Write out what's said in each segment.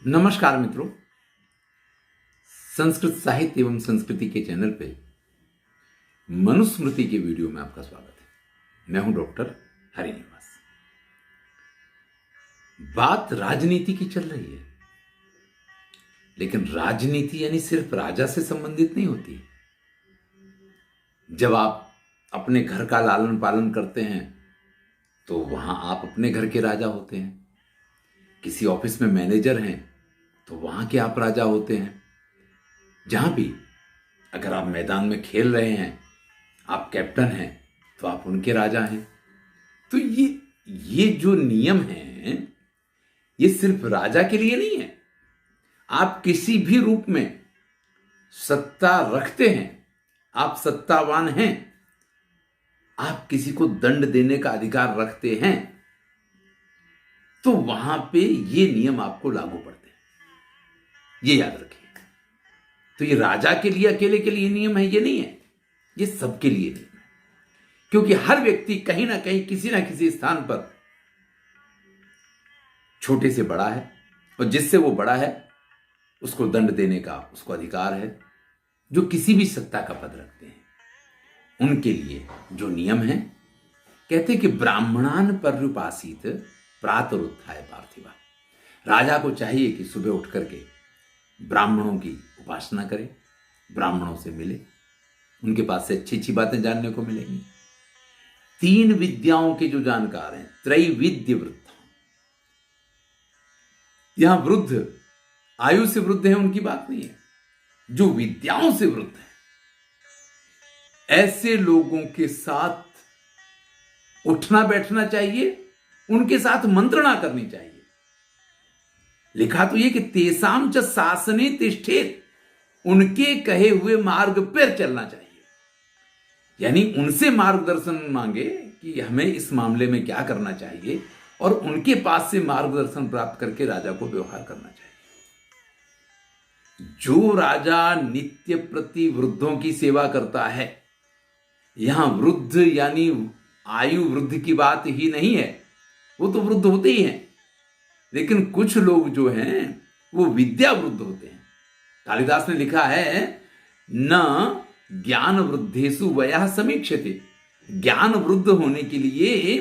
नमस्कार मित्रों, संस्कृत साहित्य एवं संस्कृति के चैनल पे मनुस्मृति के वीडियो में आपका स्वागत है। मैं हूं डॉक्टर हरिनिवास। बात राजनीति की चल रही है, लेकिन राजनीति यानी सिर्फ राजा से संबंधित नहीं होती है। जब आप अपने घर का लालन पालन करते हैं तो वहां आप अपने घर के राजा होते हैं। किसी ऑफिस में मैनेजर हैं तो वहां के आप राजा होते हैं। जहां भी अगर आप मैदान में खेल रहे हैं, आप कैप्टन हैं, तो आप उनके राजा हैं। तो ये जो नियम हैं, ये सिर्फ राजा के लिए नहीं है। आप किसी भी रूप में सत्ता रखते हैं, आप सत्तावान हैं, आप किसी को दंड देने का अधिकार रखते हैं, तो वहां पे ये नियम आपको लागू पड़ते हैं। ये याद रखिए। तो ये राजा के लिए अकेले के लिए नियम है, ये नहीं है, ये सबके लिए नियम है। क्योंकि हर व्यक्ति कहीं ना कहीं किसी ना किसी स्थान पर छोटे से बड़ा है, और जिससे वो बड़ा है उसको दंड देने का उसको अधिकार है। जो किसी भी सत्ता का पद रखते हैं उनके लिए जो नियम है, कहते कि ब्राह्मणान पर्युपासित प्रातरुत्थाय पार्थिवा। राजा को चाहिए कि सुबह उठ करके ब्राह्मणों की उपासना करे, ब्राह्मणों से मिले, उनके पास से अच्छी अच्छी बातें जानने को मिलेंगी। 3 विद्याओं के जो जानकार हैं, त्रैविद्य वृद्ध। यहां वृद्ध आयु से वृद्ध है उनकी बात नहीं है, जो विद्याओं से वृद्ध है, ऐसे लोगों के साथ उठना बैठना चाहिए, उनके साथ मंत्रणा करनी चाहिए। लिखा तो ये कि तेसाम च शासने तिष्ठेत, उनके कहे हुए मार्ग पर चलना चाहिए। यानी उनसे मार्गदर्शन मांगे कि हमें इस मामले में क्या करना चाहिए, और उनके पास से मार्गदर्शन प्राप्त करके राजा को व्यवहार करना चाहिए। जो राजा नित्य प्रति वृद्धों की सेवा करता है, यहां वृद्ध यानी आयु वृद्ध की बात ही नहीं है, वो तो वृद्ध होते ही हैं, लेकिन कुछ लोग जो हैं वो विद्या वृद्ध होते हैं। कालिदास ने लिखा है, न ज्ञान वृद्धेषु वयः समीक्षते। ज्ञान वृद्ध होने के लिए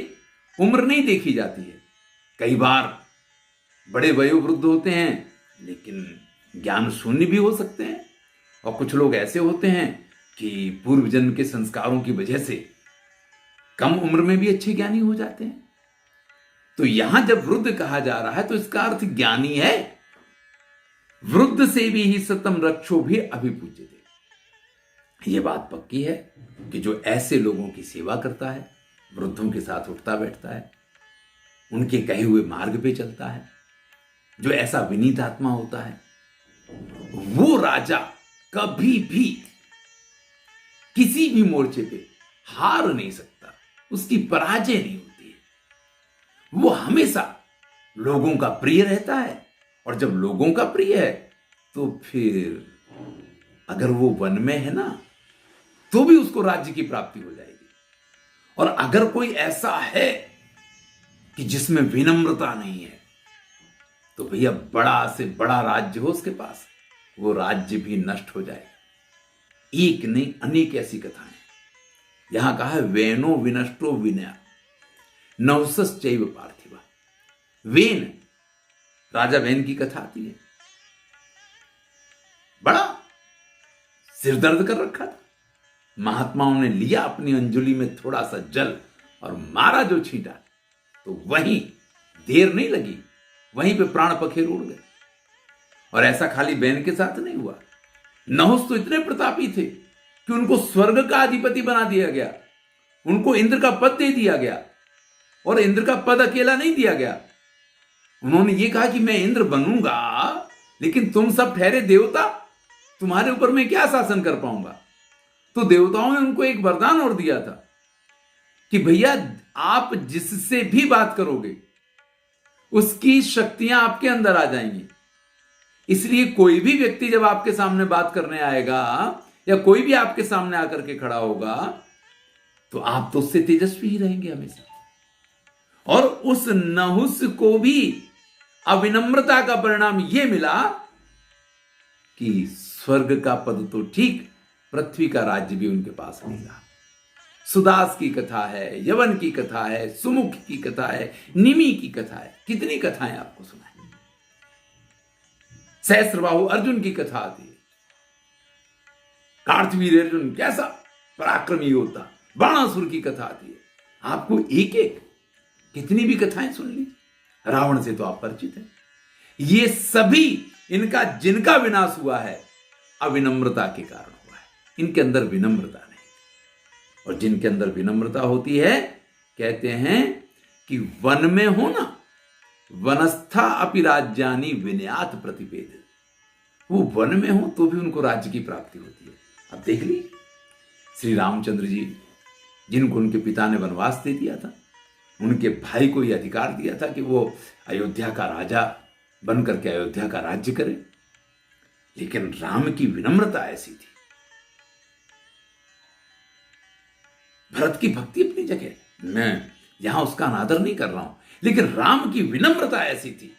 उम्र नहीं देखी जाती है। कई बार बड़े वयोवृद्ध होते हैं, लेकिन ज्ञान शून्य भी हो सकते हैं। और कुछ लोग ऐसे होते हैं कि पूर्व जन्म के संस्कारों की वजह से कम उम्र में भी अच्छे ज्ञानी हो जाते हैं। तो यहां जब वृद्ध कहा जा रहा है तो इसका अर्थ ज्ञानी है। वृद्ध से भी ही सतम रक्षो भी अभिपूज्यते। ये बात पक्की है कि जो ऐसे लोगों की सेवा करता है, वृद्धों के साथ उठता बैठता है, उनके कहे हुए मार्ग पे चलता है, जो ऐसा विनीत आत्मा होता है, वो राजा कभी भी किसी भी मोर्चे पे हार नहीं सकता, उसकी पराजय नहीं होती है। वो हमेशा लोगों का प्रिय रहता है, और जब लोगों का प्रिय है तो फिर अगर वो वन में है ना, तो भी उसको राज्य की प्राप्ति हो जाएगी। और अगर कोई ऐसा है कि जिसमें विनम्रता नहीं है, तो भैया बड़ा से बड़ा राज्य हो उसके पास, वो राज्य भी नष्ट हो जाएगा। एक नहीं अनेक ऐसी कथाएं। यहां कहा है, वेनो विनष्टो विनया नहुसश्चैव पार्थिवा। वेन, राजा वेन की कथा आती है। बड़ा सिर दर्द कर रखा था, महात्माओं ने लिया अपनी अंजुली में थोड़ा सा जल और मारा जो छींटा, तो वहीं देर नहीं लगी, वहीं पे प्राण पखेर उड़ गए। और ऐसा खाली वेन के साथ नहीं हुआ। नहुस तो इतने प्रतापी थे कि उनको स्वर्ग का अधिपति बना दिया गया, उनको इंद्र का पद दे दिया गया। और इंद्र का पद अकेला नहीं दिया गया, उन्होंने ये कहा कि मैं इंद्र बनूंगा, लेकिन तुम सब ठहरे देवता, तुम्हारे ऊपर मैं क्या शासन कर पाऊंगा। तो देवताओं ने उनको एक वरदान और दिया था कि भैया आप जिससे भी बात करोगे उसकी शक्तियां आपके अंदर आ जाएंगी। इसलिए कोई भी व्यक्ति जब आपके सामने बात करने आएगा, या कोई भी आपके सामने आकर के खड़ा होगा, तो आप तो उससे तेजस्वी ही रहेंगे हमेशा। और उस नहुस को भी अविनम्रता का परिणाम यह मिला कि स्वर्ग का पद तो ठीक, पृथ्वी का राज्य भी उनके पास नहीं रहा। सुदास की कथा है, यवन की कथा है, सुमुख की कथा है, निमि की कथा है, कितनी कथाएं आपको सुनाई। सहस्त्रबाहु अर्जुन की कथा आती है, कार्तवीर्य अर्जुन कैसा पराक्रमी होता, बाणासुर की कथा आती है। आपको एक एक कितनी भी कथाएं सुन ली। रावण से तो आप परिचित हैं। ये सभी इनका जिनका विनाश हुआ है अविनम्रता के कारण हुआ है। इनके अंदर विनम्रता नहीं, और जिनके अंदर विनम्रता होती है, कहते हैं कि वन में हो ना, वनस्था अपि राज्यानि विनयात प्रतिपेद। वो वन में हो तो भी उनको राज्य की प्राप्ति होती है। अब देख ली श्री रामचंद्र जी, जिनको उनके पिता ने वनवास दे दिया था, उनके भाई को यह अधिकार दिया था कि वो अयोध्या का राजा बन करके अयोध्या का राज्य करे, लेकिन राम की विनम्रता ऐसी थी। भरत की भक्ति अपनी जगह, मैं यहां उसका अनादर नहीं कर रहा हूं, लेकिन राम की विनम्रता ऐसी थी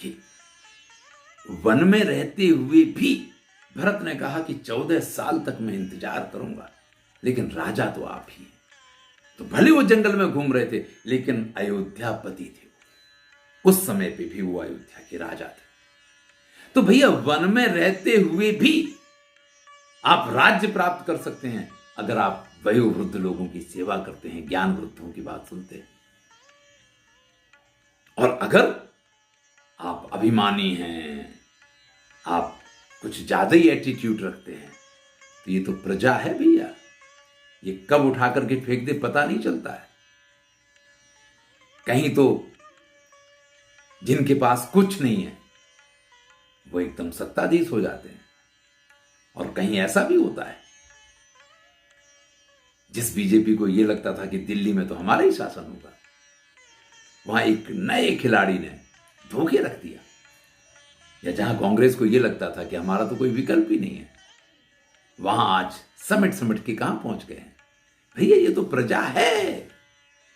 कि वन में रहते हुए भी भरत ने कहा कि 14 साल तक मैं इंतजार करूंगा, लेकिन राजा तो आप ही हैं। तो भले वो जंगल में घूम रहे थे, लेकिन अयोध्यापति थे। उस समय पे भी वो अयोध्या के राजा थे। तो भैया, वन में रहते हुए भी आप राज्य प्राप्त कर सकते हैं अगर आप वयोवृद्ध लोगों की सेवा करते हैं, ज्ञान वृद्धों की बात सुनते हैं। और अगर आप अभिमानी हैं, आप कुछ ज्यादा ही एटीट्यूड रखते हैं, तो ये तो प्रजा है भैया, ये कब उठा करके फेंक दे पता नहीं चलता है। कहीं तो जिनके पास कुछ नहीं है वो एकदम सत्ताधीश हो जाते हैं, और कहीं ऐसा भी होता है, जिस बीजेपी को यह लगता था कि दिल्ली में तो हमारा ही शासन होगा, वहां एक नए खिलाड़ी ने धोखे रख दिया। या जहां कांग्रेस को यह लगता था कि हमारा तो कोई विकल्प ही नहीं है, वहां आज समेट समेट के कहां पहुंच गए हैं। भैया, ये तो प्रजा है,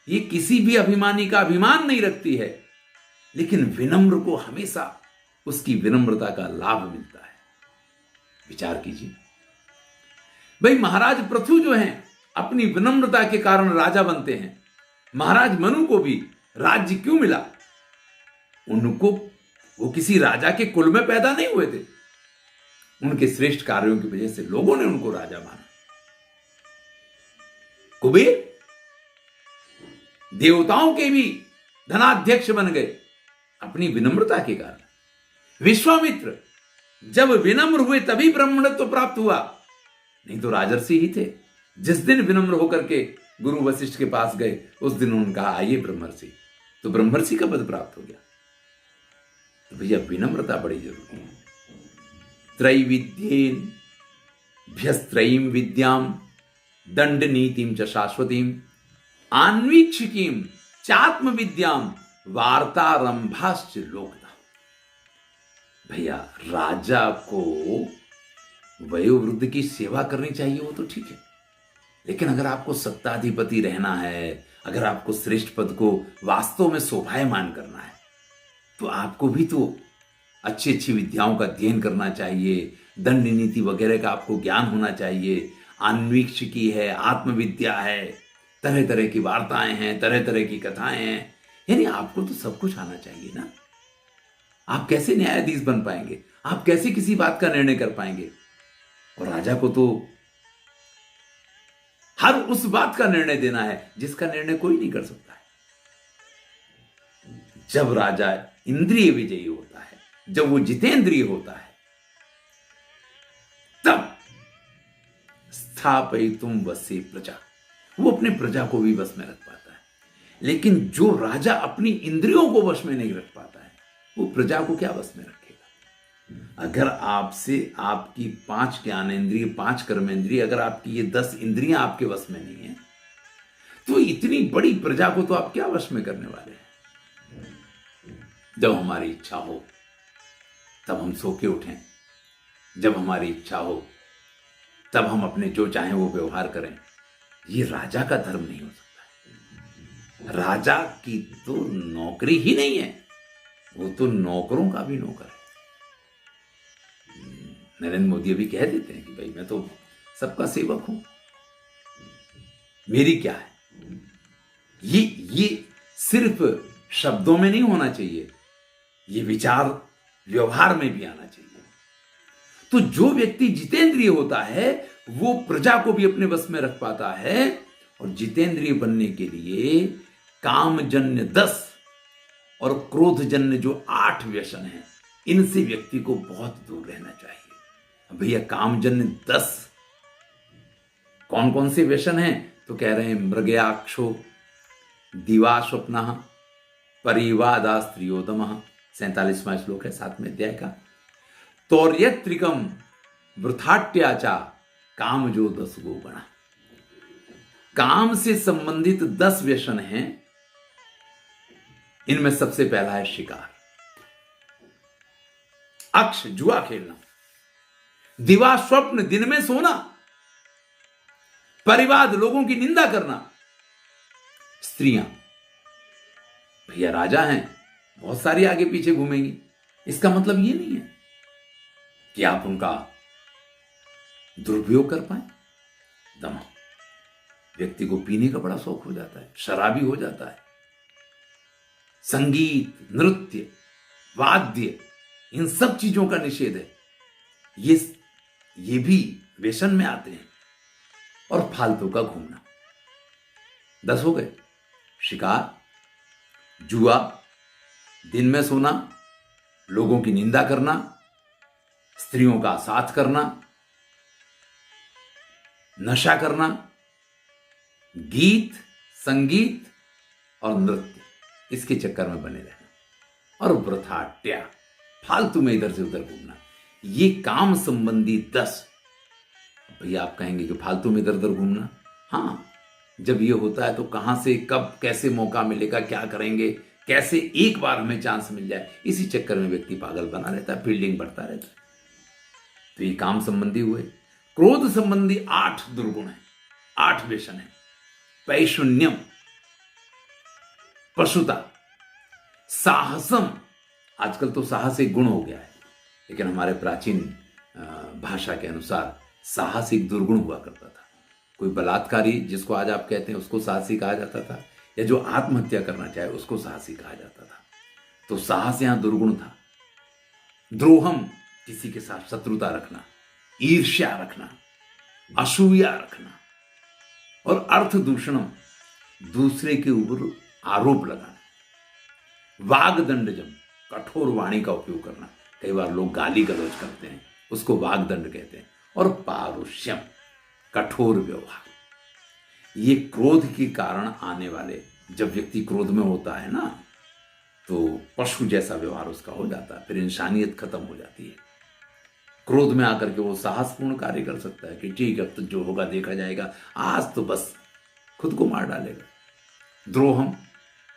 ये किसी भी अभिमानी का अभिमान नहीं रखती है, लेकिन विनम्र को हमेशा उसकी विनम्रता का लाभ मिलता है। विचार कीजिए भाई, महाराज पृथु जो हैं अपनी विनम्रता के कारण राजा बनते हैं। महाराज मनु को भी राज्य क्यों मिला? उनको, वो किसी राजा के कुल में पैदा नहीं हुए थे, उनके श्रेष्ठ कार्यों की वजह से लोगों ने उनको राजा माना। कुबेर देवताओं के भी धनाध्यक्ष बन गए अपनी विनम्रता के कारण। विश्वामित्र जब विनम्र हुए तभी ब्राह्मणत्व प्राप्त हुआ, नहीं तो राजर्षि ही थे। जिस दिन विनम्र होकर के गुरु वशिष्ठ के पास गए, उस दिन उन्होंने कहा आइए ब्रह्मर्षि, तो ब्रह्मर्षि का पद प्राप्त हो गया। तो भैया, विनम्रता बड़ी जरूरी है। त्रैविद्येन भ्यस्त्रयीम विद्याम दंड नीतिम च शाश्वतीम आन्वीक्षिकीम चात्म विद्याम वार्तारंभाश्च लोकदा। भैया, राजा को वयोवृद्ध की सेवा करनी चाहिए, वो तो ठीक है, लेकिन अगर आपको सत्ताधिपति रहना है, अगर आपको श्रेष्ठ पद को वास्तव में शोभायमान करना है, तो आपको भी तो अच्छी अच्छी विद्याओं का अध्ययन करना चाहिए, दंड नीति वगैरह का आपको ज्ञान होना चाहिए। अन्वीक्षिकी है, आत्मविद्या है, तरह तरह की वार्ताएं हैं, तरह तरह की कथाएं हैं, यानी आपको तो सब कुछ आना चाहिए ना। आप कैसे न्यायाधीश बन पाएंगे? आप कैसे किसी बात का निर्णय कर पाएंगे? और राजा को तो हर उस बात का निर्णय देना है जिसका निर्णय कोई नहीं कर सकता है। जब राजा इंद्रिय विजयी होता है, जब वो जितेंद्रिय होता है, तब स्थापयितुम वसे प्रजा, वो अपने प्रजा को भी वश में रख पाता है। लेकिन जो राजा अपनी इंद्रियों को वश में नहीं रख पाता है, वो प्रजा को क्या वश में रखेगा? अगर आपसे आपकी 5 ज्ञानेंद्रिय, 5 कर्मेंद्रिय, अगर आपकी ये 10 इंद्रियां आपके वश में नहीं है, तो इतनी बड़ी प्रजा को तो आप क्या वश में करने वाले हैं? जब हमारी इच्छा हो तब हम सो के उठें, जब हमारी इच्छा हो तब हम अपने जो चाहें वो व्यवहार करें, ये राजा का धर्म नहीं हो सकता। राजा की तो नौकरी ही नहीं है वो तो नौकरों का भी नौकर है। नरेंद्र मोदी अभी कह देते हैं कि भाई मैं तो सबका सेवक हूं, मेरी क्या है। ये सिर्फ शब्दों में नहीं होना चाहिए, ये विचार व्यवहार में भी आना चाहिए। तो जो व्यक्ति जितेंद्रिय होता है वो प्रजा को भी अपने वश में रख पाता है। और जितेंद्रिय बनने के लिए कामजन्य 10 और क्रोधजन्य जो 8 व्यसन हैं, इनसे व्यक्ति को बहुत दूर रहना चाहिए। भैया कामजन्य 10 कौन कौन से व्यसन हैं? तो कह रहे हैं मृगयाक्षो, दिवा स्वप्न, परिवादा स्त्रियोदम, 47वां श्लोक है 7वें अध्याय का। तौर्यत्रिकम वृथाट्याचा काम जो 10 गोगणा। काम से संबंधित 10 व्यसन हैं। इनमें सबसे पहला है शिकार, अक्ष जुआ खेलना, दिवा स्वप्न दिन में सोना, परिवाद लोगों की निंदा करना, स्त्रियां भैया राजा हैं, बहुत सारी आगे पीछे घूमेंगी। इसका मतलब यह नहीं है कि आप उनका दुरुपयोग कर पाए। दमा व्यक्ति को पीने का बड़ा शौक हो जाता है, शराबी हो जाता है। संगीत, नृत्य, वाद्य, इन सब चीजों का निषेध है। ये भी व्यसन में आते हैं। और फालतू का घूमना, 10 हो गए। शिकार, जुआ, दिन में सोना, लोगों की निंदा करना, स्त्रियों का साथ करना, नशा करना, गीत, संगीत और नृत्य, इसके चक्कर में बने रहना। और वृथाट्या, फालतू में इधर से उधर घूमना, ये काम संबंधी 10। भैया आप कहेंगे कि फालतू में इधर उधर घूमना, हाँ, जब ये होता है तो कहां से कब कैसे मौका मिलेगा, क्या करेंगे, कैसे एक बार हमें चांस मिल जाए, इसी चक्कर में व्यक्ति पागल बना रहता है, फील्डिंग बढ़ता रहता है। तो ये काम संबंधी हुए। क्रोध संबंधी 8 दुर्गुण है, 8 व्यसन है। पैशुन्यम, पशुता, साहसम, आजकल तो साहस एक गुण हो गया है, लेकिन हमारे प्राचीन भाषा के अनुसार साहस एक दुर्गुण हुआ करता था। कोई बलात्कारी जिसको आज आप कहते हैं उसको साहसी कहा जाता था, या जो आत्महत्या करना चाहे उसको साहसी कहा जाता था। तो साहस यहां दुर्गुण था। द्रोहम, किसी के साथ शत्रुता रखना, ईर्ष्या रखना, असूया रखना। और अर्थ दूषणम, दूसरे के ऊपर आरोप लगाना। वागदंडजम, कठोर वाणी का उपयोग करना। कई बार लोग गाली गलौज करते हैं, उसको वागदंड कहते हैं। और पारुष्यम, कठोर व्यवहार। ये क्रोध के कारण आने वाले, जब व्यक्ति क्रोध में होता है ना, तो पशु जैसा व्यवहार उसका हो जाता है, फिर इंसानियत खत्म हो जाती है। क्रोध में आकर के वो साहसपूर्ण कार्य कर सकता है कि ठीक है, अब तो जो होगा देखा जाएगा, आज तो बस खुद को मार डालेगा। द्रोहम,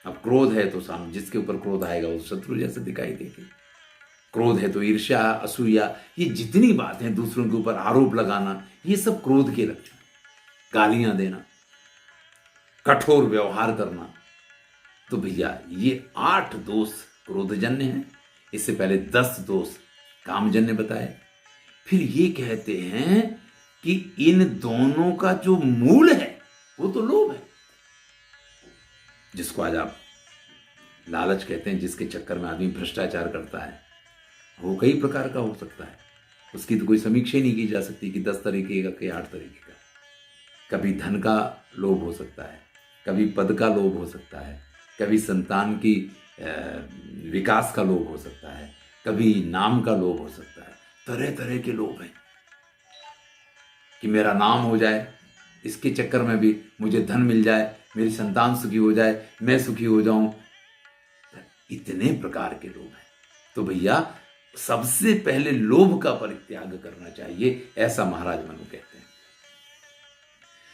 अब क्रोध है तो सामने जिसके ऊपर क्रोध आएगा वो शत्रु जैसे दिखाई देगी। क्रोध है तो ईर्ष्या, असूया, ये जितनी बातें, दूसरों के ऊपर आरोप लगाना, ये सब क्रोध के लक्षण। गालियां देना, कठोर व्यवहार करना। तो भैया ये 8 दोष क्रोधजन्य हैं। इससे पहले 10 दोष कामजन्य बताए। फिर ये कहते हैं कि इन दोनों का जो मूल है वो तो लोभ है, जिसको आज आप लालच कहते हैं, जिसके चक्कर में आदमी भ्रष्टाचार करता है। वो कई प्रकार का हो सकता है, उसकी तो कोई समीक्षा ही नहीं की जा सकती कि 10 तरीके का कि 8 तरीके का। कभी धन का लोभ हो सकता है, कभी पद का लोभ हो सकता है, कभी संतान की विकास का लोभ हो सकता है, कभी नाम का लोभ हो सकता है। तरह तरह के लोभ हैं कि मेरा नाम हो जाए, इसके चक्कर में भी मुझे धन मिल जाए, मेरी संतान सुखी हो जाए, मैं सुखी हो जाऊं। इतने प्रकार के लोभ हैं। तो भैया सबसे पहले लोभ का परित्याग करना चाहिए, ऐसा महाराज मनु कहते हैं।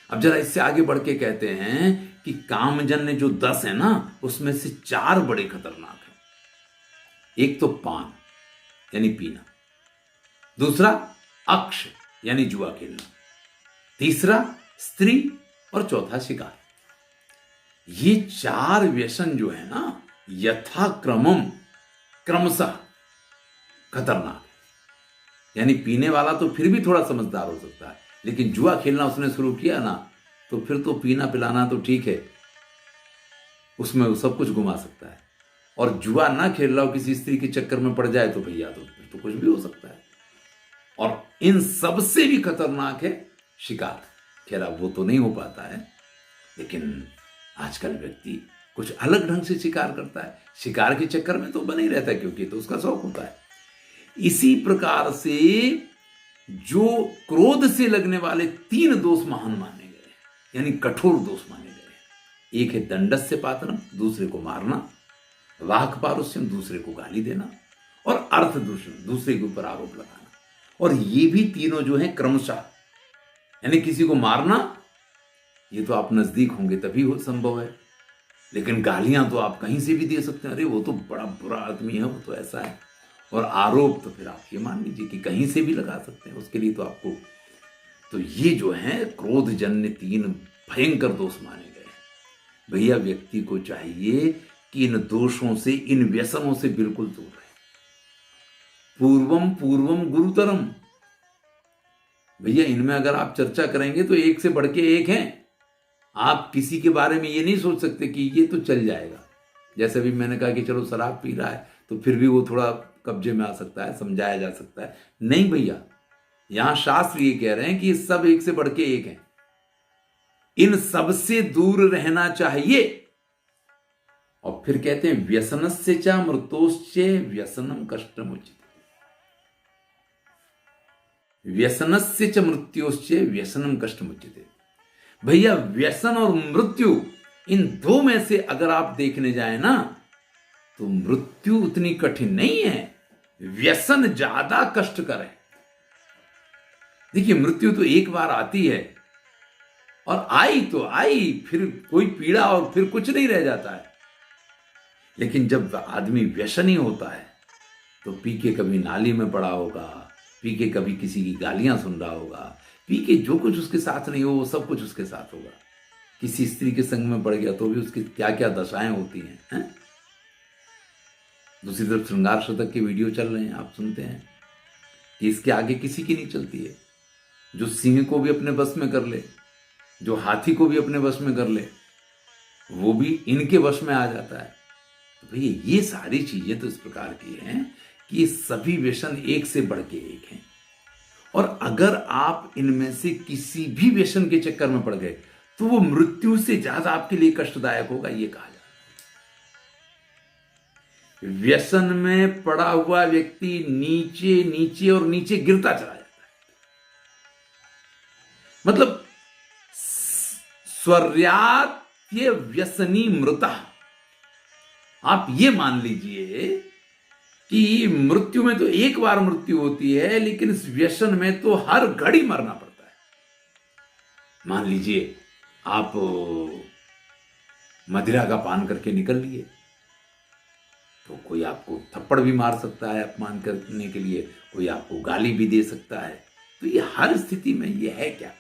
अब जरा इससे आगे बढ़ के कहते हैं कि कामजन्य जो 10 है ना, उसमें से 4 बड़े खतरनाक हैं। एक तो पान यानी पीना, दूसरा अक्ष यानी जुआ खेलना, तीसरा स्त्री और चौथा शिकार। ये 4 व्यसन जो है ना, यथाक्रमम क्रमशः खतरनाक है। यानी पीने वाला तो फिर भी थोड़ा समझदार हो सकता है, लेकिन जुआ खेलना उसने शुरू किया ना, तो फिर तो पीना पिलाना तो ठीक है, उसमें वो सब कुछ घुमा सकता है। और जुआ ना खेल रहा हो, किसी स्त्री के चक्कर में पड़ जाए तो भैया तो फिर तो कुछ भी हो सकता है। और इन सबसे भी खतरनाक है शिकार। खैर अब वो तो नहीं हो पाता है, लेकिन आजकल व्यक्ति कुछ अलग ढंग से शिकार करता है। शिकार के चक्कर में तो बना ही रहता है, क्योंकि तो उसका शौक होता है। इसी प्रकार से जो क्रोध से लगने वाले 3 दोष महान माने गए, यानी कठोर दोष माने गए। एक है दंडस्य पातनम, दूसरे को मारना, वाक् पारुष्यम, दूसरे को गाली देना, और अर्थ दूषण, दूसरे के ऊपर आरोप लगाना। और ये भी तीनों जो है क्रमशः, यानी किसी को मारना ये तो आप नजदीक होंगे तभी हो संभव है, लेकिन गालियां तो आप कहीं से भी दे सकते हैं, अरे वो तो बड़ा बुरा आदमी है, वो तो ऐसा है। और आरोप तो फिर आप ये मान लीजिए कि कहीं से भी लगा सकते हैं, उसके लिए तो आपको, तो ये जो है क्रोध जन्य 3 भयंकर दोष माने गए। भैया व्यक्ति को चाहिए कि इन दोषों से, इन व्यसनों से बिल्कुल दूर रहे। पूर्वम पूर्वम गुरुतरम, भैया इनमें अगर आप चर्चा करेंगे तो एक से बढ़ के एक हैं। आप किसी के बारे में ये नहीं सोच सकते कि ये तो चल जाएगा। जैसे भी मैंने कहा कि चलो शराब पी रहा है तो फिर भी वो थोड़ा कब्जे में आ सकता है, समझाया जा सकता है। नहीं भैया, यहां शास्त्र ये कह रहे हैं कि सब एक से बढ़ के एक हैं, इन सब से दूर रहना चाहिए। और फिर कहते हैं व्यसनस्य च मृतोश्च व्यसनम कष्टमुचित, व्यसनस्य च मृत्योश्च व्यसनम कष्टमुचित। भैया व्यसन और मृत्यु, इन 2 में से अगर आप देखने जाए ना, तो मृत्यु उतनी कठिन नहीं है, व्यसन ज्यादा कष्टकर है। देखिए मृत्यु तो एक बार आती है, और आई तो आई, फिर कोई पीड़ा और फिर कुछ नहीं रह जाता है। लेकिन जब आदमी व्यसनी होता है तो पी के कभी नाली में पड़ा होगा, पी के कभी किसी की गालियां सुन रहा होगा, पी के जो कुछ उसके साथ नहीं हो वो सब कुछ उसके साथ होगा। किसी स्त्री के संग में पड़ गया तो भी उसकी क्या क्या दशाएं होती हैं। दूसरी तरफ श्रृंगार शतक के वीडियो चल रहे हैं, आप सुनते हैं कि इसके आगे किसी की नहीं चलती है। जो सिंह को भी अपने बस में कर ले, जो हाथी को भी अपने वश में कर ले, वो भी इनके वश में आ जाता है। तो भैया ये सारी चीजें तो इस प्रकार की हैं कि सभी व्यसन एक से बढ़ के एक हैं। और अगर आप इनमें से किसी भी व्यसन के चक्कर में पड़ गए तो वो मृत्यु से ज्यादा आपके लिए कष्टदायक होगा, ये कहा जाता है। व्यसन में पड़ा हुआ व्यक्ति नीचे नीचे और नीचे गिरता चला जाता है। मतलब स्वर्यात्य व्यसनी मृता, आप ये मान लीजिए कि मृत्यु में तो एक बार मृत्यु होती है, लेकिन इस व्यसन में तो हर घड़ी मरना पड़ता है। मान लीजिए आप मदिरा का पान करके निकल लिए, तो कोई आपको थप्पड़ भी मार सकता है अपमान करने के लिए, कोई आपको गाली भी दे सकता है। तो ये हर स्थिति में ये है क्या,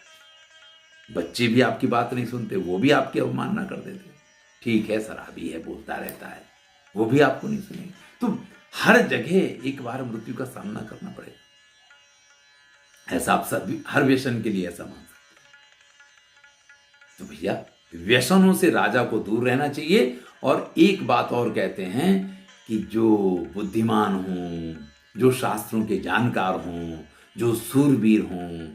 बच्चे भी आपकी बात नहीं सुनते, वो भी आपकी अवमानना कर देते। ठीक है शराबी है, बोलता रहता है, वो भी आपको नहीं सुनेंगे। तो हर जगह एक बार मृत्यु का सामना करना पड़ेगा। ऐसा आप सभी हर व्यसन के लिए ऐसा मान सकते हैं। तो भैया व्यसनों से राजा को दूर रहना चाहिए। और एक बात और कहते हैं कि जो बुद्धिमान हों, जो शास्त्रों के जानकार हों, जो सूरवीर हों,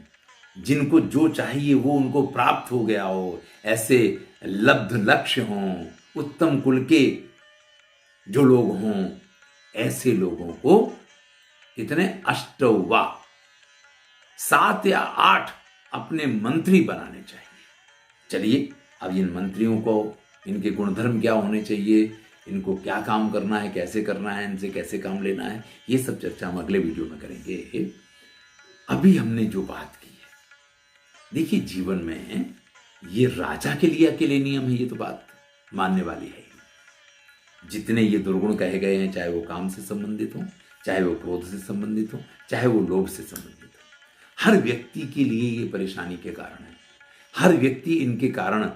जिनको जो चाहिए वो उनको प्राप्त हो गया हो, ऐसे लब्ध लक्ष्य हों, उत्तम कुल के जो लोग हों, ऐसे लोगों को कितने 8 वा 7 या 8 अपने मंत्री बनाने चाहिए। चलिए अब इन मंत्रियों को, इनके गुणधर्म क्या होने चाहिए, इनको क्या काम करना है, कैसे करना है, इनसे कैसे काम लेना है, ये सब चर्चा हम अगले वीडियो में करेंगे। अभी हमने जो बात की है, देखिए जीवन में ये राजा के लिए अकेले नियम है, ये तो बात मानने वाली है। जितने ये दुर्गुण कहे गए हैं, चाहे वो काम से संबंधित हो, चाहे वो क्रोध से संबंधित हो, चाहे वो लोभ से संबंधित हो, हर व्यक्ति के लिए ये परेशानी के कारण है। हर व्यक्ति इनके कारण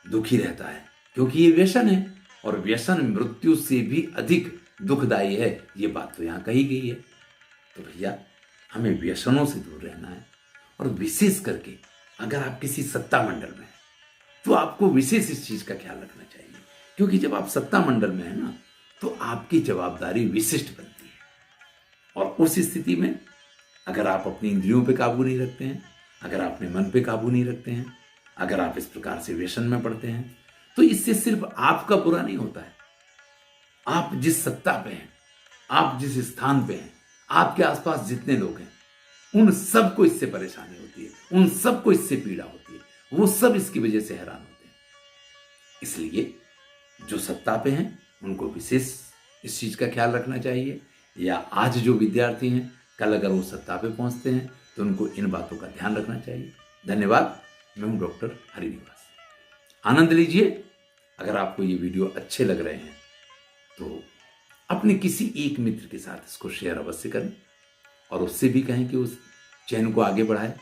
दुखी रहता है, क्योंकि ये व्यसन है। और व्यसन मृत्यु से भी अधिक दुखदायी है, ये बात तो यहाँ कही गई है। तो भैया हमें व्यसनों से दूर रहना है। और विशेष करके अगर आप किसी सत्ता मंडल में हैं तो आपको विशेष इस चीज का ख्याल रखना चाहिए, क्योंकि जब आप सत्ता मंडल में है ना तो आपकी जवाबदारी विशिष्ट बनती है। और उस स्थिति में अगर आप अपनी इंद्रियों पे काबू नहीं रखते हैं, अगर आप अपने मन पे काबू नहीं रखते हैं, अगर आप इस प्रकार से व्यसन में पड़ते हैं, तो इससे सिर्फ आपका बुरा नहीं होता है। आप जिस सत्ता पे हैं, आप जिस स्थान पे हैं, आपके आसपास जितने लोग हैं, उन सबको इससे परेशानी होती है, उन सबको इससे पीड़ा होती है, वो सब इसकी वजह से हैरान होते हैं। इसलिए जो सत्ता पे हैं उनको विशेष इस चीज का ख्याल रखना चाहिए, या आज जो विद्यार्थी हैं कल अगर वो सत्ता पे पहुंचते हैं तो उनको इन बातों का ध्यान रखना चाहिए। धन्यवाद। मैं हूं डॉक्टर हरिनिवास। आनंद लीजिए। अगर आपको ये वीडियो अच्छे लग रहे हैं तो अपने किसी एक मित्र के साथ इसको शेयर अवश्य करें और उससे भी कहें कि उस चैनल को आगे बढ़ाए,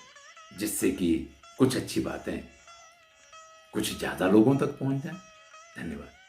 जिससे कि कुछ अच्छी बातें कुछ ज्यादा लोगों तक पहुंच जाए। धन्यवाद।